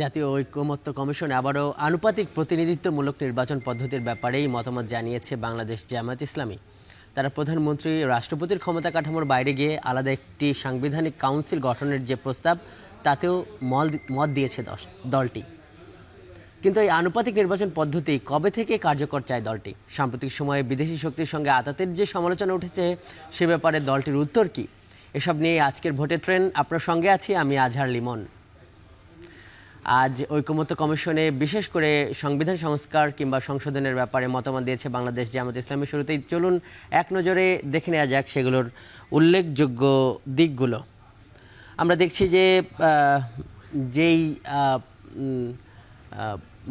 জাতীয় ঐকমত্য কমিশন আবারও আনুপাতিক প্রতিনিধিত্বমূলক নির্বাচন পদ্ধতির ব্যাপারেই মতামত জানিয়েছে বাংলাদেশ জামায়াত ইসলামী। তারা প্রধানমন্ত্রী রাষ্ট্রপতির ক্ষমতা কাঠামোর বাইরে গিয়ে আলাদা একটি সাংবিধানিক কাউন্সিল গঠনের যে প্রস্তাব তাতেও মত দিয়েছে দলটি। কিন্তু এই আনুপাতিক নির্বাচন পদ্ধতি কবে থেকে কার্যকর চায় দলটি? সাম্প্রতিক সময়ে বিদেশি শক্তির সঙ্গে আতাতের যে সমালোচনা উঠেছে সে ব্যাপারে দলটির উত্তর কী? এসব নিয়ে আজকের ভোটের ট্রেন আপনার সঙ্গে আছি আমি আজহার লিমন। আজ ঐকমত্য কমিশনে বিশেষ করে সংবিধান সংস্কার কিংবা সংশোধনের ব্যাপারে মতামত দিয়েছে বাংলাদেশ জামায়াত ইসলামী। শুরুতেই চলুন এক নজরে দেখে নেওয়া যাক সেগুলোর উল্লেখযোগ্য দিকগুলো। আমরা দেখছি যে যেই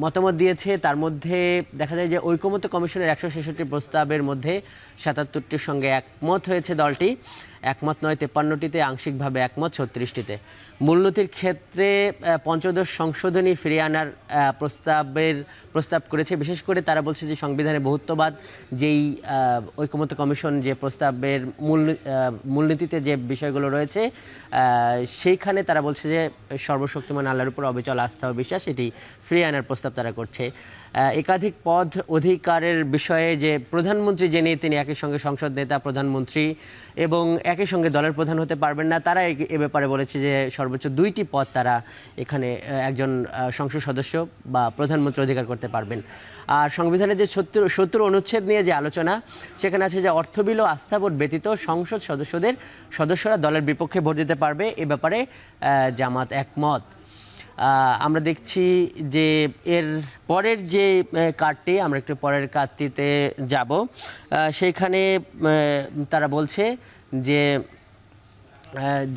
মতামত দিয়েছে তার মধ্যে দেখা যায় যে ঐকমত্য কমিশনের 166টি প্রস্তাবের মধ্যে 77টির সঙ্গে একমত হয়েছে দলটি। একমত নয় 53টিতে, আংশিকভাবে একমত 36টিতে। মূলনীতির ক্ষেত্রে পঞ্চদশ সংশোধনী ফিরিয়ে আনার প্রস্তাব করেছে। বিশেষ করে তারা বলছে যে সংবিধানে বহুত্ববাদ যেই ঐকমত্য কমিশন যে প্রস্তাবের মূলনীতিতে যে বিষয়গুলো রয়েছে সেইখানে তারা বলছে যে সর্বশক্তিমান আল্লাহর উপর অবিচল আস্থা ও বিশ্বাস এটি ফিরিয়ে আনার প্রস্তাব তারা করছে। একাধিক পদ অধিকারের বিষয়ে যে প্রধানমন্ত্রী জেনে তিনি একই সঙ্গে সংসদ নেতা, প্রধানমন্ত্রী এবং একই সঙ্গে দলের প্রধান হতে পারবেন না। তারা এ ব্যাপারে বলেছে যে সর্বোচ্চ 2টি পদ তারা এখানে একজন সংসদ সদস্য বা প্রধানমন্ত্রী অধিকার করতে পারবেন। আর সংবিধানের যে 70 অনুচ্ছেদ নিয়ে যে আলোচনা সেখানে আছে যে অর্থ বিল ও আস্থা ভোট ব্যতীত সংসদ সদস্যরা দলের বিপক্ষে ভোট দিতে পারবে। এ ব্যাপারে জামাত একমত। আমরা দেখছি যে এর পরের যে কার্ডটি, আমরা একটু পরের কার্ডটিতে যাব, সেইখানে তারা বলছে যে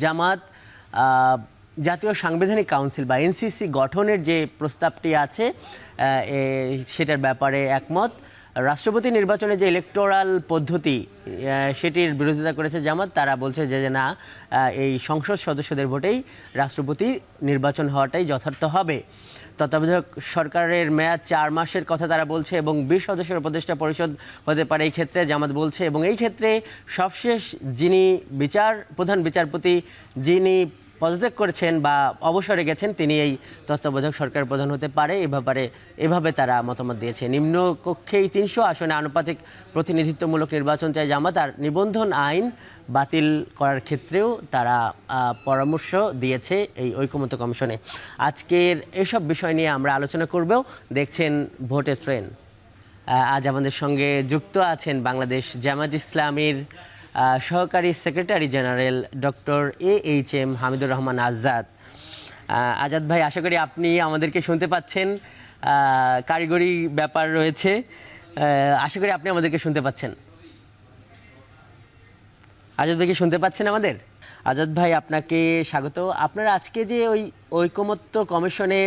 জামাত জাতীয় সাংবিধানিক কাউন্সিল বা এনসিসি গঠনের যে প্রস্তাবটি আছে সেটার ব্যাপারে একমত। রাষ্ট্রপতি নির্বাচনে যে ইলেকটোরাল পদ্ধতি সেটির বিরোধিতা করেছে জামাত। তারা বলছে যে না, এই সংসদ সদস্যদের ভোটেই রাষ্ট্রপতি নির্বাচন হওয়াটাই যথার্থ হবে। তত্ত্বাবধায়ক সরকারের মেয়াদ 4 মাসের কথা তারা বলছে এবং 20 সদস্যের উপদেষ্টা পরিষদ হতে পারে এই ক্ষেত্রে জামাত বলছে। এবং এই ক্ষেত্রে সবশেষ যিনি প্রধান বিচারপতি যিনি পদত্যাগ করেছেন বা অবসরে গেছেন তিনি এই তত্ত্বাবধায়ক সরকার প্রধান হতে পারে। এভাবে তারা মতামত দিয়েছে। নিম্নকক্ষেই 300 আসনে আনুপাতিক প্রতিনিধিত্বমূলক নির্বাচন চায় জামাত। আর নিবন্ধন আইন বাতিল করার ক্ষেত্রেও তারা পরামর্শ দিয়েছে এই ঐকমত্য কমিশনে। আজকের এসব বিষয় নিয়ে আমরা আলোচনা করবেও। দেখছেন ভোটের ট্রেন। আজ আমাদের সঙ্গে যুক্ত আছেন বাংলাদেশ জামায়াত ইসলামীর সহকারী secretary general doctor AHM Hamidur Rahman Azad. Azad ভাই, আশা করি আপনি আমাদেরকে শুনতে পাচ্ছেন। কারিগরি ব্যাপার রয়েছে, আশা করি আপনি আমাদেরকে শুনতে পাচ্ছেন। আজাদ ভাই কি শুনতে পাচ্ছেন আমাদের? আজাদ ভাই, আপনাকে স্বাগত। আপনারা আজকে যে ঐকমত্য কমিশনে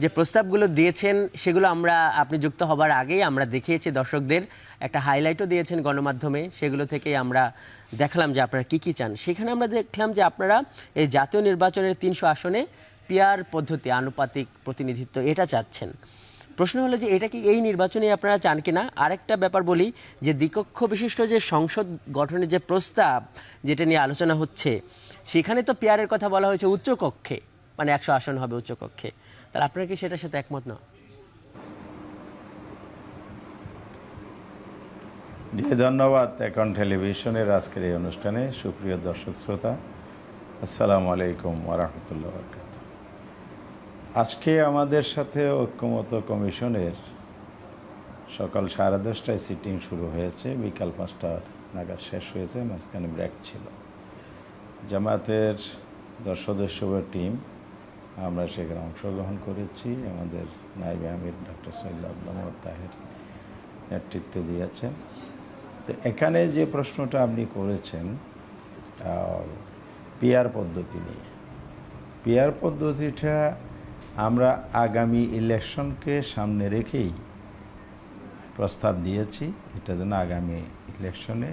যে প্রস্তাবগুলো দিয়েছেন সেগুলো আপনি যুক্ত হবার আগেই আমরা দেখিয়েছি দর্শকদের, একটা হাইলাইটও দিয়েছেন গণমাধ্যমে, সেগুলো থেকেই আমরা দেখালাম যে আপনারা কী চান। সেখানে আমরা দেখলাম যে আপনারা এই জাতীয় নির্বাচনের 300 আসনে পিআর পদ্ধতি, আনুপাতিক প্রতিনিধিত্ব, এটা চাচ্ছেন। প্রশ্ন হলো যে এটা কি এই নির্বাচনে আপনারা চান কিনা। আরেকটা ব্যাপার বলি যে দ্বিকক্ষ বিশিষ্ট যে সংসদ গঠনের যে প্রস্তাব যেটা নিয়ে আলোচনা হচ্ছে সেখানে তো পিআরের কথা বলা হয়েছে উচ্চকক্ষে, মানে 100 আসন হবে উচ্চকক্ষে। তাহলে আপনারা কি সেটার সাথে একমত না? ধন্যবাদ এখন টেলিভিশনের আজকের এই অনুষ্ঠানে। সুপ্রিয় দর্শক শ্রোতা, আসসালামু আলাইকুম ওয়া রাহমাতুল্লাহি ওয়া বারাকাতুহু। আজকে আমাদের সাথে ঐকমত্য কমিশনের সকাল 10:30টায় সিটিং শুরু হয়েছে, বিকাল 5টা নাগাদ শেষ হয়েছে, মাঝখানে ব্রেক ছিল। জামায়াতের 10 সদস্য টিম আমরা সেখানে অংশগ্রহণ করেছি। আমাদের নায়েব আমির ডক্টর সৈয়দ আব্দুল মোহাম্মদ তাহের নেতৃত্ব দিয়েছেন। তো এখানে যে প্রশ্নটা আপনি করেছেন পিআর পদ্ধতি নিয়ে, পিআর পদ্ধতিটা আমরা আগামী ইলেকশনকে সামনে রেখেই প্রস্তাব দিয়েছি, এটা যেন আগামী ইলেকশনে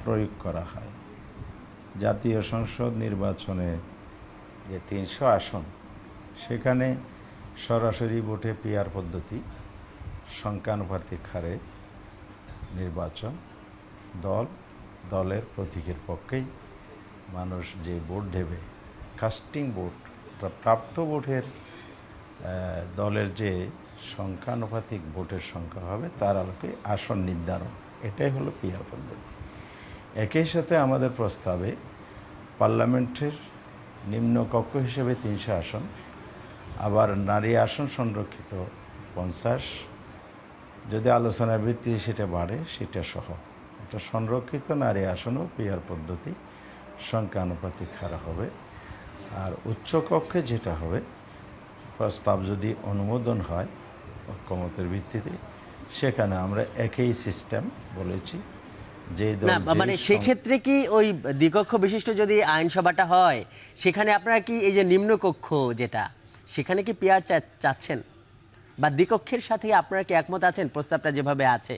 প্রয়োগ করা হয়। জাতীয় সংসদ নির্বাচনে যে 300 আসন সেখানে সরাসরি ভোটে পিআর পদ্ধতি, সংখ্যানুপাতিক হারে নির্বাচন, দলের প্রতীকের পক্ষেই মানুষ যে ভোট দেবে, কাস্টিং ভোট, প্রাপ্ত ভোটের দলের যে সংখ্যানুপাতিক ভোটের সংখ্যা হবে তার আলোকে আসন নির্ধারণ, এটাই হলো পিআর পদ্ধতি। একই সাথে আমাদের প্রস্তাবে পার্লামেন্টের নিম্ন কক্ষ হিসেবে 300 আসন, আবার নারী আসন সংরক্ষিত 50, যদি আলোচনার ভিত্তিতে সেটা বাড়ে সেটা সহ একটা সংরক্ষিত নারী আসনও পিআর পদ্ধতি সংখ্যানুপাতিক হারা হবে। আর উচ্চ কক্ষে যেটা হবে, প্রস্তাব যদি অনুমোদন হয় ঐকমত্যের ভিত্তিতে, সেখানে আমরা একই সিস্টেম বলেছি। যে দল না মানে সেক্ষেত্রে কি ওই দ্বিকক্ষ বিশিষ্ট যদি আইনসভাটা হয়, সেখানে আপনারা কি এই যে নিম্নকক্ষ যেটা, সেখানে কি পিআর চাচ্ছেন, বা দ্বিকক্ষের সাথে আপনারা কি একমত আছেন প্রস্তাবটা যেভাবে আছে?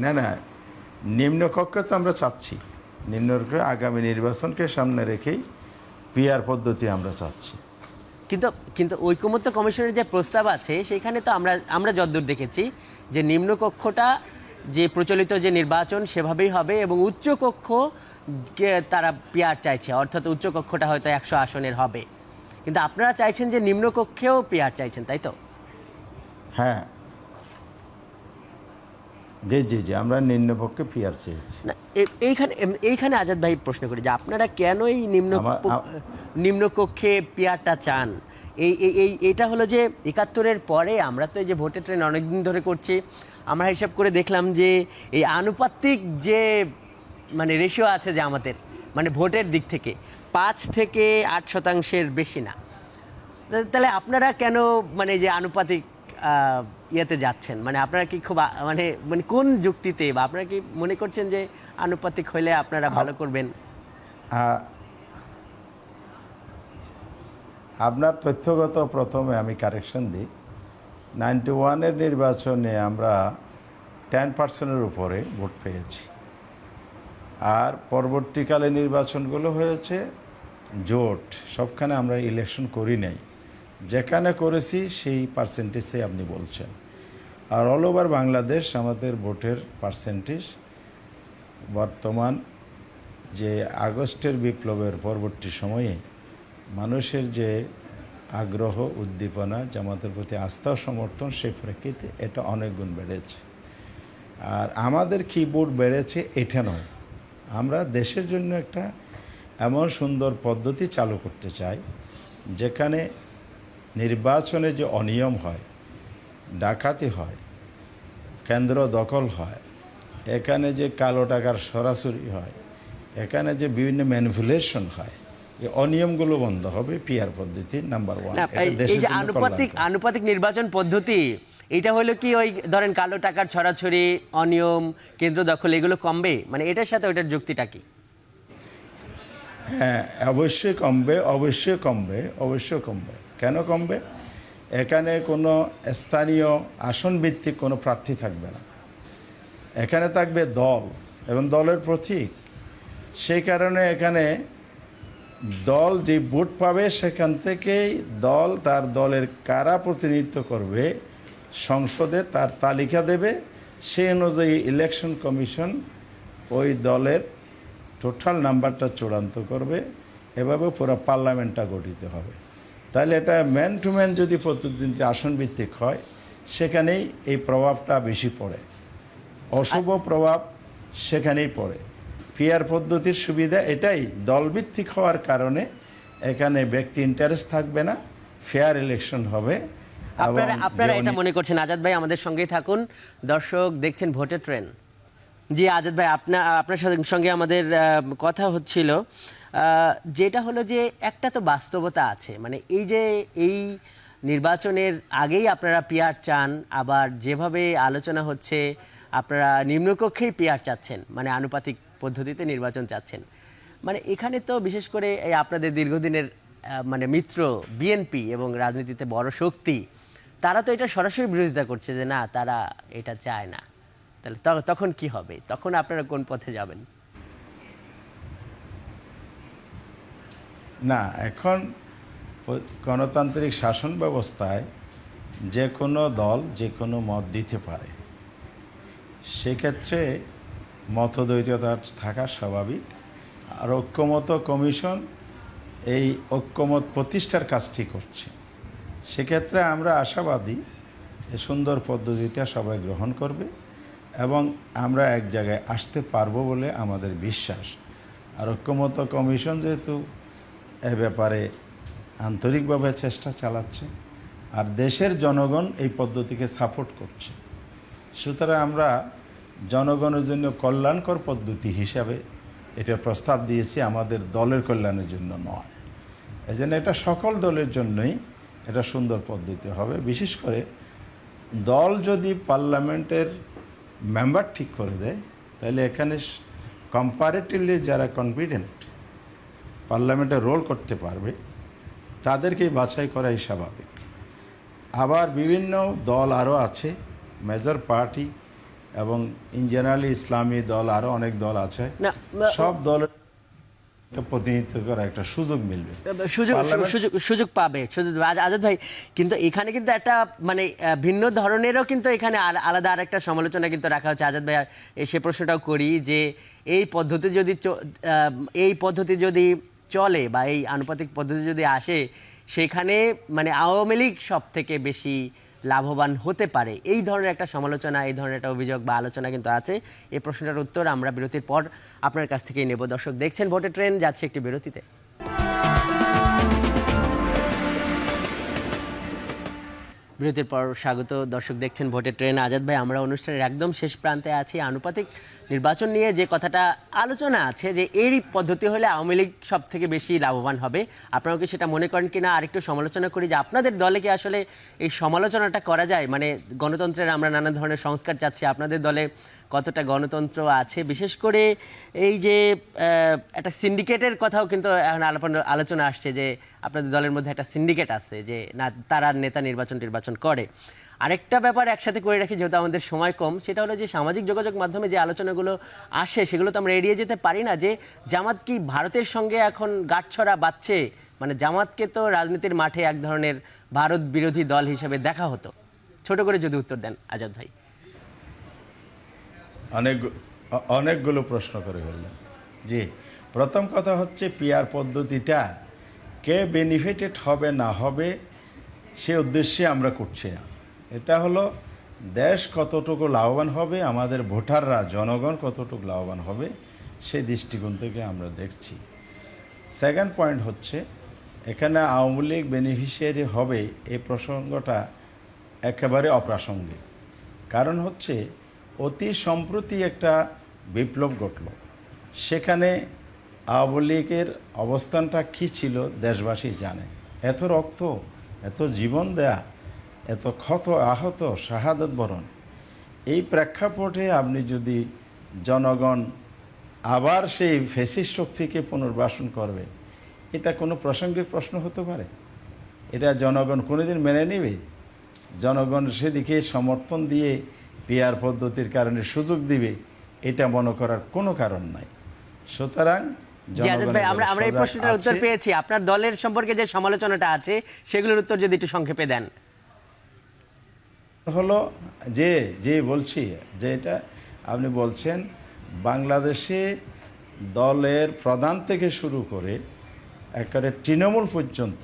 না না, নিম্নকক্ষে তো আমরা চাচ্ছি, নিম্নকক্ষে আগামী নির্বাচনকে সামনে রেখেই পিআর পদ্ধতি আমরা চাচ্ছি। কিন্তু কিন্তু ঐকমত্য কমিশনের যে প্রস্তাব আছে সেখানে তো আমরা যতদূর দেখেছি যে নিম্নকক্ষটা যে প্রচলিত যে নির্বাচন সেভাবেই হবে, এবং উচ্চকক্ষ তারা পিআর চাইছে, অর্থাৎ উচ্চকক্ষটা হয়তো 100 আসনের হবে, কিন্তু আপনারা চাইছেন যে নিম্নকক্ষেও পিআর চাইছেন, তাই তো? হ্যাঁ, জি জি জি, আমরা নিম্নপক্ষে পিআর চেয়েছি। না এইখানে আজাদ ভাই প্রশ্ন করি যে আপনারা কেন এই নিম্নকক্ষে পিআরটা চান? এইটা হলো যে 71-এর পরে আমরা তো এই যে ভোটের ট্রেন অনেকদিন ধরে করছি, আমরা হিসাব করে দেখলাম যে এই আনুপাতিক যে মানে রেশিও আছে যে আমাদের মানে ভোটের দিক থেকে 5 থেকে 8% বেশি না। তাহলে আপনারা কেন মানে যে আনুপাতিক ইয়েতে যাচ্ছেন? মানে আপনারা কি খুব মানে মানে কোন যুক্তিতে, বা আপনারা কি মনে করছেন যে আনুপাতিক হলে আপনারা ভালো করবেন? আপনার তথ্যগত প্রথমে আমি কারেকশন দিই। 91-এর নির্বাচনে আমরা 10%-এর উপরে ভোট পেয়েছি, আর পরবর্তীকালে নির্বাচনগুলো হয়েছে জোট, সবখানে আমরা ইলেকশন করি নাই, যেখানে করেছি সেই পার্সেন্টেজে আপনি বলছেন। আর অল ওভার বাংলাদেশ আমাদের ভোটের পার্সেন্টেজ বর্তমান যে আগস্টের বিপ্লবের পরবর্তী সময়ে মানুষের যে আগ্রহ, উদ্দীপনা, জামাতের প্রতি আস্থা ও সমর্থন, সেই প্রেক্ষিতে এটা অনেক গুণ বেড়েছে। আর আমাদের কিবোর্ড বেড়েছে এটা নয়, আমরা দেশের জন্য একটা এমন সুন্দর পদ্ধতি চালু করতে চাই যেখানে নির্বাচনে যে অনিয়ম হয়, ডাকাতি হয়, কেন্দ্র দখল হয়, এখানে যে কালো টাকার সরাসরি হয়, এখানে যে বিভিন্ন ম্যানিপুলেশন হয়, এই অনিয়মগুলো বন্ধ হবে পিআর পদ্ধতি নাম্বার 1। এই যে আনুপাতিক নির্বাচন পদ্ধতি, এটা হলো কি ওই ধরেন কালো টাকার ছড়াছড়ি, অনিয়ম, কেন্দ্র দখল, এগুলো কমবে? মানে এটার সাথে ওইটার যুক্তিটা কি? হ্যাঁ, অবশ্যই কমবে, অবশ্যই কমবে, অবশ্যই কমবে। কেন কমবে? এখানে কোনো স্থানীয় আসন ভিত্তিক কোনো প্রার্থী থাকবে না, এখানে থাকবে দল এবং দলের প্রতীক। সেই কারণে এখানে দল যে ভোট পাবে সেখান থেকেই দল তার দলের কারা প্রতিনিধিত্ব করবে সংসদে তার তালিকা দেবে, সেই অনুযায়ী ইলেকশন কমিশন ওই দলের টোটাল নাম্বারটা চূড়ান্ত করবে, এভাবে পুরো পার্লামেন্টটা গঠিত হবে। তাহলে এটা ম্যান টু ম্যান যদি প্রতিদ্বন্দ্বী আসন ভিত্তিক হয়, সেখানেই এই প্রভাবটা বেশি পড়ে, অশুভ প্রভাব সেখানেই পড়ে। পিআর পদ্ধতির সুবিধা এটাই, দলভিত্তিক হওয়ার কারণে এখানে ব্যক্তি ইন্টারেস্ট থাকবে না, ফেয়ার ইলেকশন হবে। আপনারা এটা মনে করছেন? আজাদ ভাই আমাদের সঙ্গেই থাকুন, দর্শক দেখছেন ভোটের ট্রেন। জি আজাদ ভাই, আপনার সঙ্গে আমাদের কথা হচ্ছিল, যেটা হলো যে একটা তো বাস্তবতা আছে, মানে এই যে এই নির্বাচনের আগেই আপনারা পিআর চান, আবার যেভাবে আলোচনা হচ্ছে আপনারা নিম্নকক্ষেই পিআর চাচ্ছেন, মানে আনুপাতিক পদ্ধতিতে নির্বাচন চাচ্ছেন। মানে এখানে তো বিশেষ করে এই আপনাদের দীর্ঘদিনের মানে মিত্র বিএনপি এবং রাজনীতিতে বড় শক্তি, তারা তো এটা সরাসরি বিরোধিতা করছে যে না, তারা এটা চায় না। তাহলে তখন কি হবে? তখন আপনারা কোন পথে যাবেন? না, এখন গণতান্ত্রিক শাসন ব্যবস্থায় যে কোনো দল যে কোনো মত দিতে পারে, সেক্ষেত্রে মতদ্বৈততা থাকা স্বাভাবিক। আর ঐক্যমত কমিশন এই ঐক্যমত প্রতিষ্ঠার কাজটি করছে। সেক্ষেত্রে আমরা আশাবাদী এই সুন্দর পদ্ধতিটা সবাই গ্রহণ করবে এবং আমরা এক জায়গায় আসতে পারবো বলে আমাদের বিশ্বাস। আর ঐক্যমত কমিশন যেহেতু এ ব্যাপারে আন্তরিকভাবে চেষ্টা চালাচ্ছে আর দেশের জনগণ এই পদ্ধতিকে সাপোর্ট করছে, সুতরাং আমরা জনগণের জন্য কল্যাণকর পদ্ধতি হিসাবে এটা প্রস্তাব দিয়েছি, আমাদের দলের কল্যাণের জন্য নয়। এই জন্য এটা সকল দলের জন্যই এটা সুন্দর পদ্ধতি হবে। বিশেষ করে দল যদি পার্লামেন্টের মেম্বার ঠিক করে দেয় তাহলে এখানে কম্পারেটিভলি যারা কনফিডেন্ট পার্লামেন্টে রোল করতে পারবে তাদেরকে বাছাই করাই স্বাভাবিক। আবার বিভিন্ন দল আরও আছে, মেজর পার্টি এবং ইন জেনারেলি ইসলামী দল, আরও অনেক দল আছে, সব দলের প্রতিনিধিত্ব করার একটা সুযোগ মিলবে, সুযোগ পাবে। আজাদ ভাই, কিন্তু এখানে কিন্তু একটা মানে ভিন্ন ধরনেরও কিন্তু এখানে আলাদা আর একটা সমালোচনা কিন্তু রাখা হচ্ছে। আজাদ ভাই, সে প্রশ্নটাও করি যে এই পদ্ধতি যদি চলে বা এই আনুপাতিক পদ্ধতি যদি আসে, সেখানে মানে আওয়ামী লীগ সব থেকে বেশি লাভবান হতে পারে, এই ধরনের একটা সমালোচনা, এই ধরনের একটা অভিযোগ বা আলোচনা কিন্তু আছে। এই প্রশ্নটার উত্তর আমরা বিরতির পর আপনার কাছ থেকেই নেব। দর্শক দেখছেন ভোটের ট্রেন, যাচ্ছে একটি বিরতিতে। বিরতির পর স্বাগত। দর্শক দেখছেন ভোটের ট্রেন। আজাদ ভাই, আমরা অনুষ্ঠানের একদম শেষ প্রান্তে আছি। আনুপাতিক নির্বাচন নিয়ে যে কথাটা আলোচনা আছে যে এই পদ্ধতি হলে আওয়ামী লীগ সব থেকে বেশি লাভবান হবে, আপনারা কি সেটা মনে করেন কিনা? আরেকটু সমালোচনা করি যে আপনাদের দলে কি আসলে এই সমালোচনাটা করা যায়? মানে গণতন্ত্রের আমরা নানা ধরনের সংস্কার চাচ্ছি, আপনাদের দলে কতটা গণতন্ত্র আছে? বিশেষ করে এই যে একটা সিন্ডিকেটের কথাও কিন্তু এখন আলোচনা আসছে যে আপনাদের দলের মধ্যে একটা সিন্ডিকেট আছে, যে না তারা নেতা নির্বাচন করে। আরেকটা ব্যাপার একসাথে করে রাখি, যেহেতু আমাদের সময় কম, সেটা হলো যে সামাজিক যোগাযোগ মাধ্যমে যে আলোচনাগুলো আসে সেগুলো তো আমরা এড়িয়ে যেতে পারি না। যে জামাত কি ভারতের সঙ্গে এখন গাঁটছড়া বাঁধছে? মানে জামাতকে তো রাজনীতির মাঠে এক ধরনের ভারত বিরোধী দল হিসেবে দেখা হতো। ছোট করে যদি উত্তর দেন আজাদ ভাই। অনেকগুলো প্রশ্ন করে ফেললেন। জি, প্রথম কথা হচ্ছে পিআর পদ্ধতিটা কে বেনিফিটেড হবে না হবে সে উদ্দেশ্যে আমরা করছি না। এটা হলো দেশ কতটুকু লাভবান হবে, আমাদের ভোটাররা জনগণ কতটুকু লাভবান হবে সেই দৃষ্টিকোণ থেকে আমরা দেখছি। সেকেন্ড পয়েন্ট হচ্ছে এখানে আওয়ামী লীগ বেনিফিশিয়ারি হবে এই প্রসঙ্গটা একেবারে অপ্রাসঙ্গিক। কারণ হচ্ছে অতি সম্প্রতি একটা বিপ্লব ঘটল, সেখানে আওয়ামী লীগের অবস্থানটা কী ছিল দেশবাসী জানে। এত রক্ত, এত জীবন দেয়া, এত ক্ষত আহত, শাহাদত বরণ, এই প্রেক্ষাপটে আপনি যদি জনগণ আবার সেই ফ্যাসিস্ট শক্তিকে পুনর্বাসন করবে, এটা কোনো প্রাসঙ্গিক প্রশ্ন হতে পারে? এটা জনগণ কোনোদিন মেনে নেবে? জনগণ সেদিকে সমর্থন দিয়ে পিআর পদ্ধতির কারণে সুযোগ দিবে, এটা মনে করার কোনো কারণ নাই। সুতরাং আমরা এই প্রশ্নটার উত্তর পেয়েছি। আপনার দলের সম্পর্কে যে সমালোচনাটা আছে সেগুলোর উত্তর যদি একটু সংক্ষেপে দেন। হলো যে বলছি যে এটা আপনি বলছেন বাংলাদেশে দলের প্রধান থেকে শুরু করে একেবারে তৃণমূল পর্যন্ত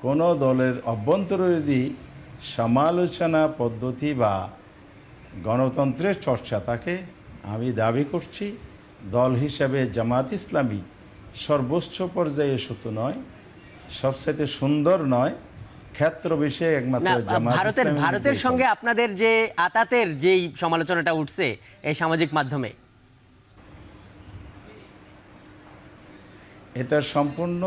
কোনো দলের অভ্যন্তরবিরোধী সমালোচনা পদ্ধতি বা গণতন্ত্রের চর্চা, তাকে আমি দাবি করছি দল হিসাবে জামাত ইসলামী সর্বোচ্চ পর্যায়ে শুধু নয়, সবচেয়ে সুন্দর নয়, ক্ষেত্র বিষয়ে একমাত্র ভারতের সঙ্গে আপনাদের যে আতাতের যেই সমালোচনাটা উঠছে এই সামাজিক মাধ্যমে, এটা সম্পূর্ণ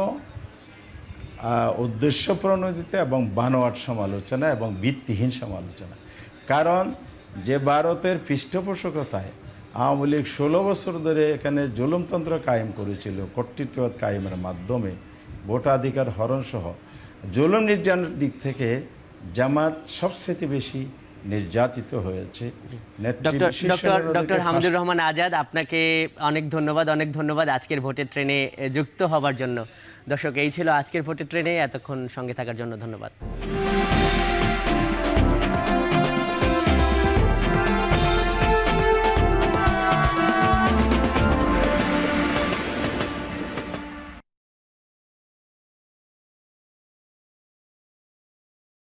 উদ্দেশ্য প্রণোদিত এবং বানোয়াট সমালোচনা এবং ভিত্তিহীন সমালোচনা। কারণ যে ভারতের পৃষ্ঠপোষকতায় আওয়ামী লীগ 16 বছর ধরে এখানে জুলুমতন্ত্র কায়েম করেছিল, কর্তৃত্ববাদ কায়েমের মাধ্যমে ভোটাধিকার হরণসহ জুলুম নির্যাতনের দিক থেকে জামাত সবচেয়ে বেশি নির্যাতিত হয়েছে। ডক্টর হামিদুর রহমান আজাদ, আপনাকে অনেক ধন্যবাদ আজকের ভোটের ট্রেনে যুক্ত হবার জন্য। দর্শক, এই ছিল আজকের ভোটের ট্রেনে। এতক্ষণ সঙ্গে থাকার জন্য ধন্যবাদ।